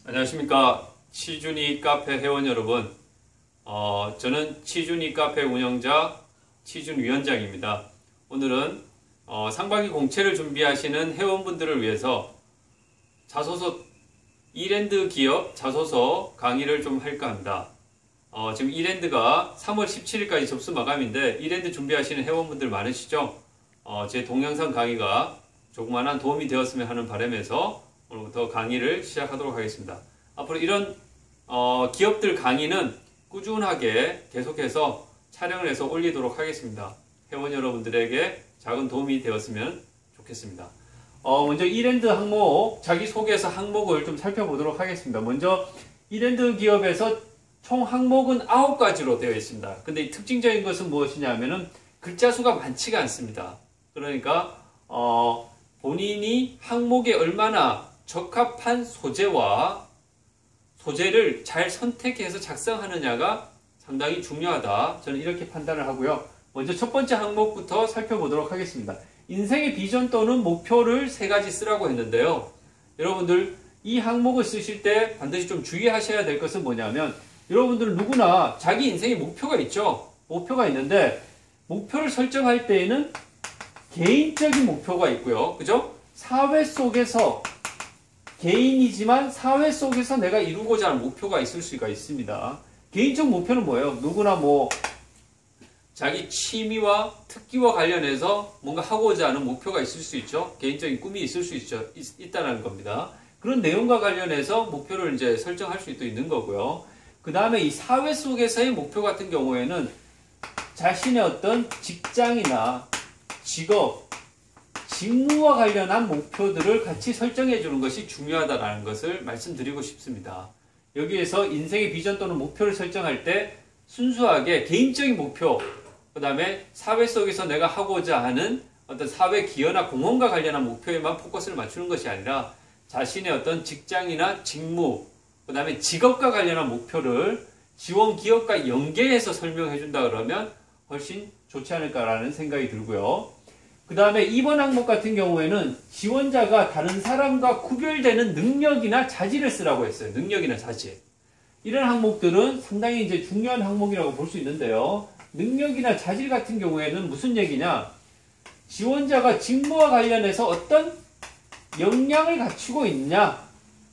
안녕하십니까. 치준이 카페 회원 여러분. 저는 치준이 카페 운영자 치준 위원장입니다. 오늘은 상반기 공채를 준비하시는 회원분들을 위해서 자소서 이랜드 기업 자소서 강의를 좀 할까 합니다. 지금 이랜드가 3월 17일까지 접수 마감인데 이랜드 준비하시는 회원분들 많으시죠? 제 동영상 강의가 조그마한 도움이 되었으면 하는 바람에서 오늘부터 강의를 시작하도록 하겠습니다. 앞으로 이런 기업들 강의는 꾸준하게 계속해서 촬영을 해서 올리도록 하겠습니다. 회원 여러분들에게 작은 도움이 되었으면 좋겠습니다. 먼저 이랜드 항목, 자기소개서 항목을 좀 살펴보도록 하겠습니다. 먼저 이랜드 기업에서 총 항목은 9가지로 되어 있습니다. 근데 이 특징적인 것은 무엇이냐면은 글자 수가 많지가 않습니다. 그러니까 본인이 항목에 얼마나 적합한 소재를 잘 선택해서 작성하느냐가 상당히 중요하다. 저는 이렇게 판단을 하고요. 먼저 첫 번째 항목부터 살펴보도록 하겠습니다. 인생의 비전 또는 목표를 3가지 쓰라고 했는데요. 여러분들 이 항목을 쓰실 때 반드시 좀 주의하셔야 될 것은 뭐냐면 여러분들 누구나 자기 인생의 목표가 있죠. 목표가 있는데 목표를 설정할 때에는 개인적인 목표가 있고요. 그죠? 사회 속에서 개인이지만 사회 속에서 내가 이루고자 하는 목표가 있을 수가 있습니다. 개인적 목표는 뭐예요? 누구나 자기 취미와 특기와 관련해서 뭔가 하고자 하는 목표가 있을 수 있죠. 개인적인 꿈이 있을 수 있다는 겁니다. 그런 내용과 관련해서 목표를 이제 설정할 수도 있는 거고요. 그 다음에 이 사회 속에서의 목표 같은 경우에는 자신의 어떤 직장이나 직업, 직무와 관련한 목표들을 같이 설정해 주는 것이 중요하다는 것을 말씀드리고 싶습니다. 여기에서 인생의 비전 또는 목표를 설정할 때 순수하게 개인적인 목표, 그 다음에 사회 속에서 내가 하고자 하는 어떤 사회 기여나 공헌과 관련한 목표에만 포커스를 맞추는 것이 아니라 자신의 어떤 직장이나 직무, 그 다음에 직업과 관련한 목표를 지원 기업과 연계해서 설명해 준다 그러면 훨씬 좋지 않을까라는 생각이 들고요. 그 다음에 2번 항목 같은 경우에는 지원자가 다른 사람과 구별되는 능력이나 자질을 쓰라고 했어요. 능력이나 자질. 이런 항목들은 상당히 이제 중요한 항목이라고 볼 수 있는데요. 능력이나 자질 같은 경우에는 무슨 얘기냐? 지원자가 직무와 관련해서 어떤 역량을 갖추고 있냐?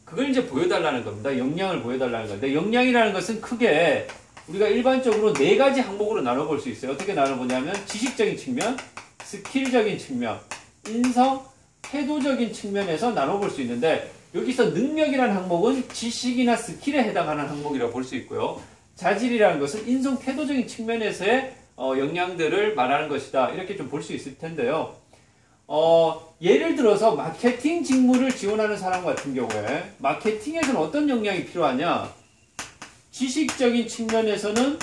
그걸 이제 보여달라는 겁니다. 역량을 보여달라는 건데, 역량이라는 것은 크게 우리가 일반적으로 4가지 항목으로 나눠볼 수 있어요. 어떻게 나눠보냐면 지식적인 측면, 스킬적인 측면, 인성, 태도적인 측면에서 나눠볼 수 있는데 여기서 능력이라는 항목은 지식이나 스킬에 해당하는 항목이라고 볼 수 있고요. 자질이라는 것은 인성, 태도적인 측면에서의 역량들을 말하는 것이다. 이렇게 좀 볼 수 있을 텐데요. 예를 들어서 마케팅 직무를 지원하는 사람 같은 경우에 마케팅에서는 어떤 역량이 필요하냐? 지식적인 측면에서는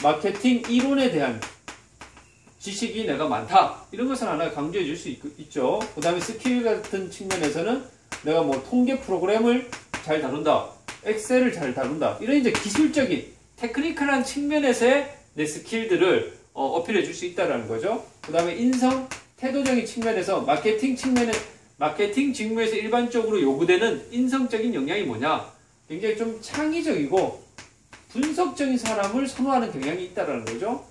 마케팅 이론에 대한 지식이 내가 많다. 이런 것을 하나 강조해 줄 수 있죠. 그 다음에 스킬 같은 측면에서는 내가 통계 프로그램을 잘 다룬다. 엑셀을 잘 다룬다. 이런 이제 기술적인, 테크니컬한 측면에서의 내 스킬들을 어필해 줄 수 있다는 거죠. 그 다음에 인성, 태도적인 측면에서 마케팅 직무에서 일반적으로 요구되는 인성적인 역량이 뭐냐? 굉장히 좀 창의적이고 분석적인 사람을 선호하는 경향이 있다는 거죠.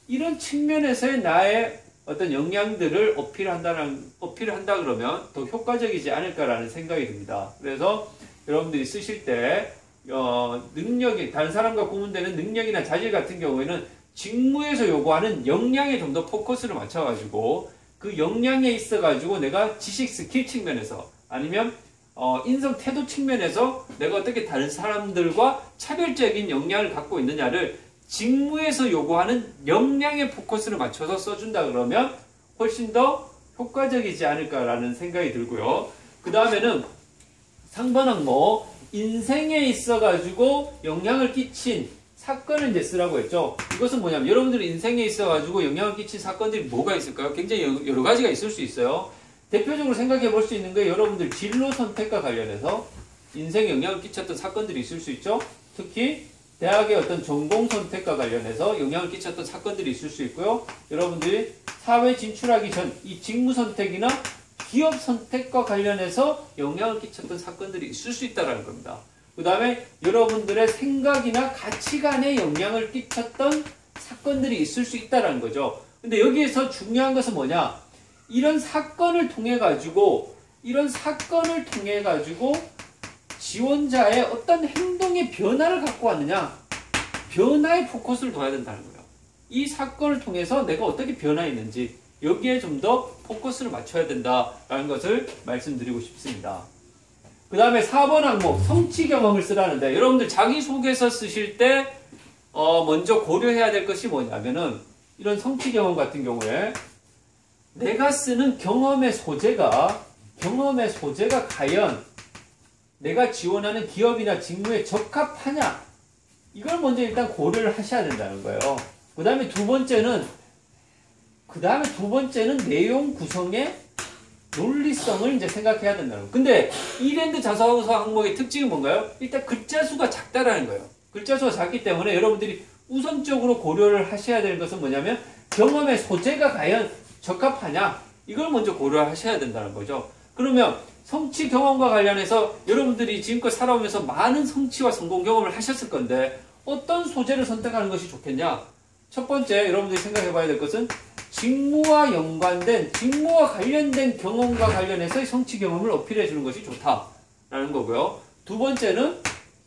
이런 측면에서의 나의 어떤 역량들을 어필한다 그러면 더 효과적이지 않을까라는 생각이 듭니다. 그래서 여러분들이 쓰실 때, 능력이, 다른 사람과 구분되는 능력이나 자질 같은 경우에는 직무에서 요구하는 역량에 좀 더 포커스를 맞춰가지고 그 역량에 있어가지고 내가 지식 스킬 측면에서 아니면 인성 태도 측면에서 내가 어떻게 다른 사람들과 차별적인 역량을 갖고 있느냐를 직무에서 요구하는 역량에 포커스를 맞춰서 써준다 그러면 훨씬 더 효과적이지 않을까라는 생각이 들고요. 그 다음에는 3번 항목, 인생에 있어가지고 영향을 끼친 사건을 이제 쓰라고 했죠. 이것은 뭐냐면 여러분들 인생에 있어가지고 영향을 끼친 사건들이 뭐가 있을까요? 굉장히 여러 가지가 있을 수 있어요. 대표적으로 생각해 볼 수 있는 게 여러분들 진로 선택과 관련해서 인생에 영향을 끼쳤던 사건들이 있을 수 있죠. 특히 대학의 어떤 전공 선택과 관련해서 영향을 끼쳤던 사건들이 있을 수 있고요. 여러분들이 사회 진출하기 전 이 직무 선택이나 기업 선택과 관련해서 영향을 끼쳤던 사건들이 있을 수 있다는 겁니다. 그 다음에 여러분들의 생각이나 가치관에 영향을 끼쳤던 사건들이 있을 수 있다는 거죠. 근데 여기에서 중요한 것은 뭐냐? 이런 사건을 통해 가지고 지원자의 어떤 행동의 변화를 갖고 왔느냐? 변화에 포커스를 둬야 된다는 거예요. 이 사건을 통해서 내가 어떻게 변화했는지 여기에 좀 더 포커스를 맞춰야 된다라는 것을 말씀드리고 싶습니다. 그 다음에 4번 항목 성취 경험을 쓰라는데 여러분들 자기소개서 쓰실 때 먼저 고려해야 될 것이 뭐냐면은 이런 성취 경험 같은 경우에 내가 쓰는 경험의 소재가 과연 내가 지원하는 기업이나 직무에 적합하냐 이걸 먼저 일단 고려를 하셔야 된다는 거예요. 그 다음에 두 번째는 내용 구성의 논리성을 이제 생각해야 된다는 거예요. 근데 이랜드 자소서 항목의 특징이 뭔가요? 일단 글자 수가 작다라는 거예요. 글자 수가 작기 때문에 여러분들이 우선적으로 고려를 하셔야 되는 것은 뭐냐면 경험의 소재가 과연 적합하냐 이걸 먼저 고려하셔야 된다는 거죠. 그러면 성취 경험과 관련해서 여러분들이 지금껏 살아오면서 많은 성취와 성공 경험을 하셨을 건데 어떤 소재를 선택하는 것이 좋겠냐? 첫 번째 여러분들이 생각해 봐야 될 것은 직무와 관련된 경험과 관련해서 성취 경험을 어필해 주는 것이 좋다라는 거고요. 두 번째는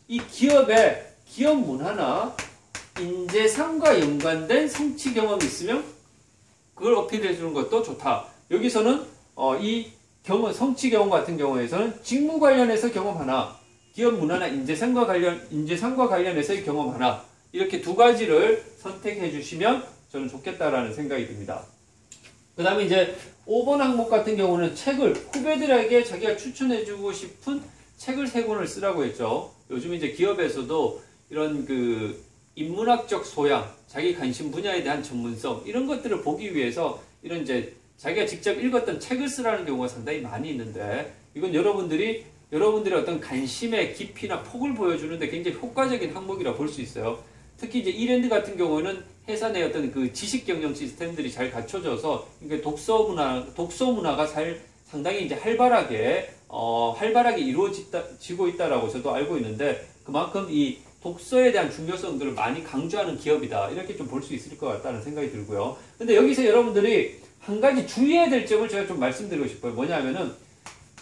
이 기업 문화나 인재상과 연관된 성취 경험이 있으면 그걸 어필해 주는 것도 좋다. 여기서는 성취 경험 같은 경우에서는 직무 관련해서 경험 하나, 기업 문화나 인재상과 관련해서의 경험 하나 이렇게 두 가지를 선택해 주시면 저는 좋겠다라는 생각이 듭니다. 그 다음에 이제 5번 항목 같은 경우는 후배들에게 자기가 추천해주고 싶은 책을 3권을 쓰라고 했죠. 요즘 이제 기업에서도 이런 인문학적 소양, 자기 관심 분야에 대한 전문성, 이런 것들을 보기 위해서 이런 이제 자기가 직접 읽었던 책을 쓰라는 경우가 상당히 많이 있는데, 이건 여러분들의 어떤 관심의 깊이나 폭을 보여주는데 굉장히 효과적인 항목이라 볼 수 있어요. 특히 이제 이랜드 같은 경우는 회사 내 어떤 지식 경영 시스템들이 잘 갖춰져서 독서 문화가 상당히 이제 활발하게 이루어지고 있다라고 저도 알고 있는데 그만큼 이 독서에 대한 중요성들을 많이 강조하는 기업이다. 이렇게 좀 볼 수 있을 것 같다는 생각이 들고요. 근데 여기서 여러분들이 한 가지 주의해야 될 점을 제가 좀 말씀드리고 싶어요. 뭐냐면은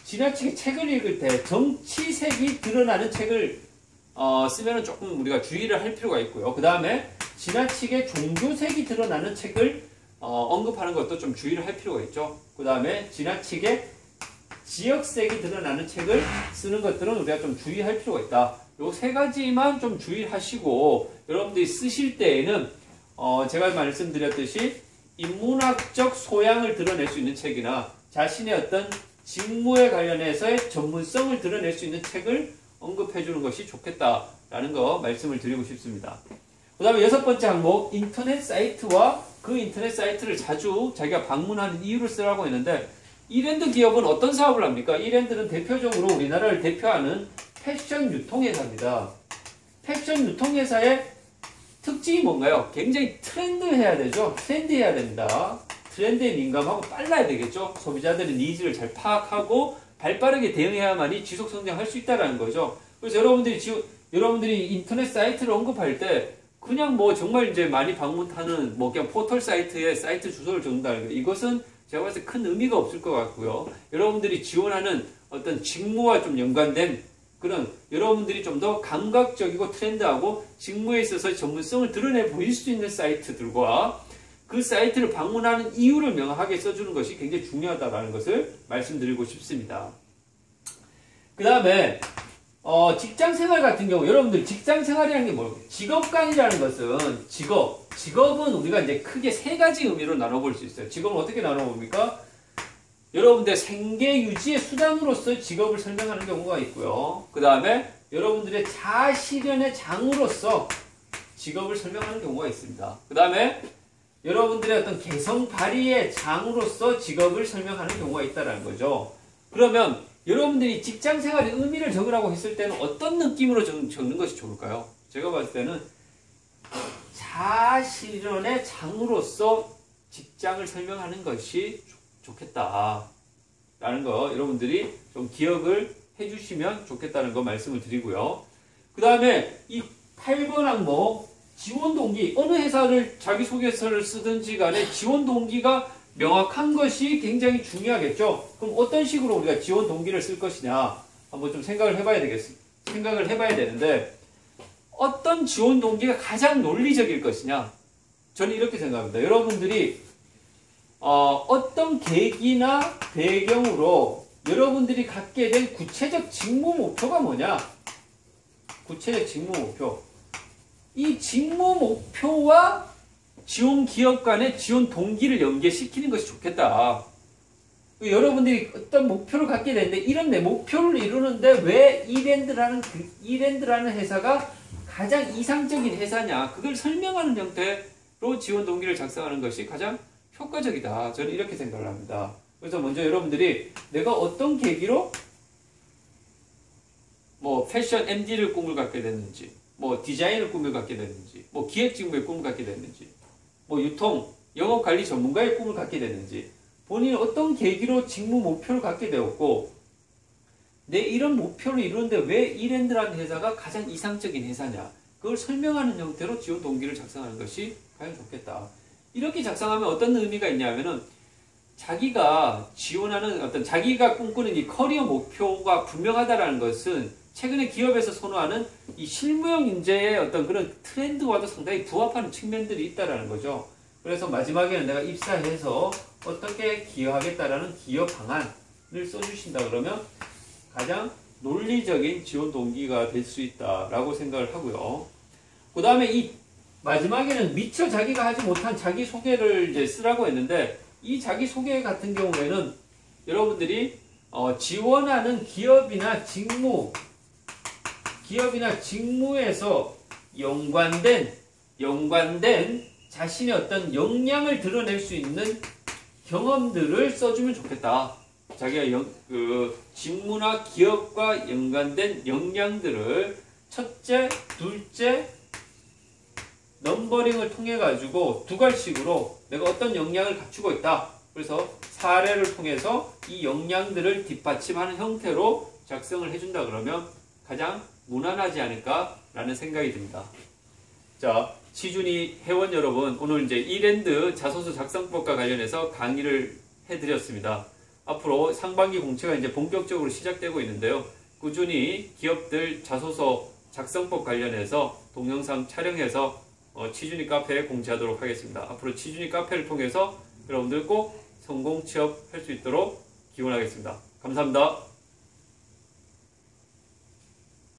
지나치게 책을 읽을 때 정치색이 드러나는 책을 쓰면은 조금 우리가 주의를 할 필요가 있고요. 그 다음에 지나치게 종교색이 드러나는 책을 언급하는 것도 좀 주의를 할 필요가 있죠. 그 다음에 지나치게 지역색이 드러나는 책을 쓰는 것들은 우리가 좀 주의할 필요가 있다. 요 3가지만 좀 주의하시고 여러분들이 쓰실 때에는 제가 말씀드렸듯이 인문학적 소양을 드러낼 수 있는 책이나 자신의 어떤 직무에 관련해서의 전문성을 드러낼 수 있는 책을 언급해 주는 것이 좋겠다라는 거 말씀을 드리고 싶습니다. 그 다음에 6번째 항목 인터넷 사이트와 그 인터넷 사이트를 자주 자기가 방문하는 이유를 쓰라고 했는데 이랜드 기업은 어떤 사업을 합니까? 이랜드는 대표적으로 우리나라를 대표하는 패션 유통회사입니다. 패션 유통회사의 특징이 뭔가요? 굉장히 트렌드해야 되죠. 트렌드해야 됩니다. 트렌드에 민감하고 빨라야 되겠죠. 소비자들의 니즈를 잘 파악하고 발빠르게 대응해야만이 지속 성장할 수 있다는 거죠. 그래서 여러분들이 인터넷 사이트를 언급할 때 그냥 정말 이제 많이 방문하는 그냥 포털 사이트에 사이트 주소를 적는다는 거 이것은 제가 봤을 때 큰 의미가 없을 것 같고요. 여러분들이 지원하는 어떤 직무와 좀 연관된 그런 여러분들이 좀 더 감각적이고 트렌드하고 직무에 있어서 전문성을 드러내 보일 수 있는 사이트들과 그 사이트를 방문하는 이유를 명확하게 써주는 것이 굉장히 중요하다는 것을 말씀드리고 싶습니다. 그 다음에 직장생활 같은 경우 여러분들 직장생활이라는 게 뭐예요? 직업관이라는 것은 직업은 우리가 이제 크게 3가지 의미로 나눠볼 수 있어요. 직업은 어떻게 나눠봅니까? 여러분들 생계 유지의 수단으로서 직업을 설명하는 경우가 있고요. 그 다음에 여러분들의 자아실현의 장으로서 직업을 설명하는 경우가 있습니다. 그 다음에 여러분들의 어떤 개성 발휘의 장으로서 직업을 설명하는 경우가 있다는 거죠. 그러면 여러분들이 직장 생활의 의미를 적으라고 했을 때는 어떤 느낌으로 적는 것이 좋을까요? 제가 봤을 때는 자아실현의 장으로서 직장을 설명하는 것이 좋겠다. 라는 거 여러분들이 좀 기억을 해주시면 좋겠다는 거 말씀을 드리고요. 그 다음에 이 8번 항목 지원 동기, 어느 회사를 자기소개서를 쓰든지 간에 지원 동기가 명확한 것이 굉장히 중요하겠죠. 그럼 어떤 식으로 우리가 지원 동기를 쓸 것이냐 한번 좀 생각을 해봐야 되는데, 어떤 지원 동기가 가장 논리적일 것이냐, 저는 이렇게 생각합니다. 여러분들이 어떤 계기나 배경으로 여러분들이 갖게 된 구체적 직무 목표가 뭐냐? 구체적 직무 목표. 이 직무 목표와 지원 기업 간의 지원 동기를 연계시키는 것이 좋겠다. 여러분들이 어떤 목표를 갖게 되는데, 이런 내 목표를 이루는데 왜 이랜드라는 회사가 가장 이상적인 회사냐? 그걸 설명하는 형태로 지원 동기를 작성하는 것이 가장 효과적이다. 저는 이렇게 생각을 합니다. 그래서 먼저 여러분들이 내가 어떤 계기로 뭐 패션 MD를 꿈을 갖게 됐는지, 뭐 디자인을 꿈을 갖게 됐는지, 뭐 기획 직무의 꿈을 갖게 됐는지, 뭐 유통, 영업 관리 전문가의 꿈을 갖게 됐는지, 본인이 어떤 계기로 직무 목표를 갖게 되었고, 내 이런 목표를 이루는데 왜 이랜드라는 회사가 가장 이상적인 회사냐, 그걸 설명하는 형태로 지원 동기를 작성하는 것이 과연 좋겠다. 이렇게 작성하면 어떤 의미가 있냐면은, 자기가 지원하는 어떤 자기가 꿈꾸는 이 커리어 목표가 분명하다라는 것은 최근에 기업에서 선호하는 이 실무형 인재의 어떤 그런 트렌드와도 상당히 부합하는 측면들이 있다라는 거죠. 그래서 마지막에는 내가 입사해서 어떻게 기여하겠다라는 기여 방안을 써주신다 그러면 가장 논리적인 지원 동기가 될 수 있다라고 생각을 하고요. 그 다음에 이 마지막에는 미처 자기가 하지 못한 자기소개를 이제 쓰라고 했는데, 이 자기소개 같은 경우에는 여러분들이 지원하는 기업이나 직무에서 연관된 자신의 어떤 역량을 드러낼 수 있는 경험들을 써주면 좋겠다. 자기가 직무나 기업과 연관된 역량들을 첫째, 둘째, 넘버링을 통해 가지고 두 갈식으로 내가 어떤 역량을 갖추고 있다. 그래서 사례를 통해서 이 역량들을 뒷받침하는 형태로 작성을 해준다 그러면 가장 무난하지 않을까라는 생각이 듭니다. 자, 치준이 회원 여러분, 오늘 이제 이랜드 자소서 작성법과 관련해서 강의를 해드렸습니다. 앞으로 상반기 공채가 이제 본격적으로 시작되고 있는데요. 꾸준히 기업들 자소서 작성법 관련해서 동영상 촬영해서 치준이 카페에 공지하도록 하겠습니다. 앞으로 치준이 카페를 통해서 여러분들 꼭 성공 취업할 수 있도록 기원하겠습니다. 감사합니다.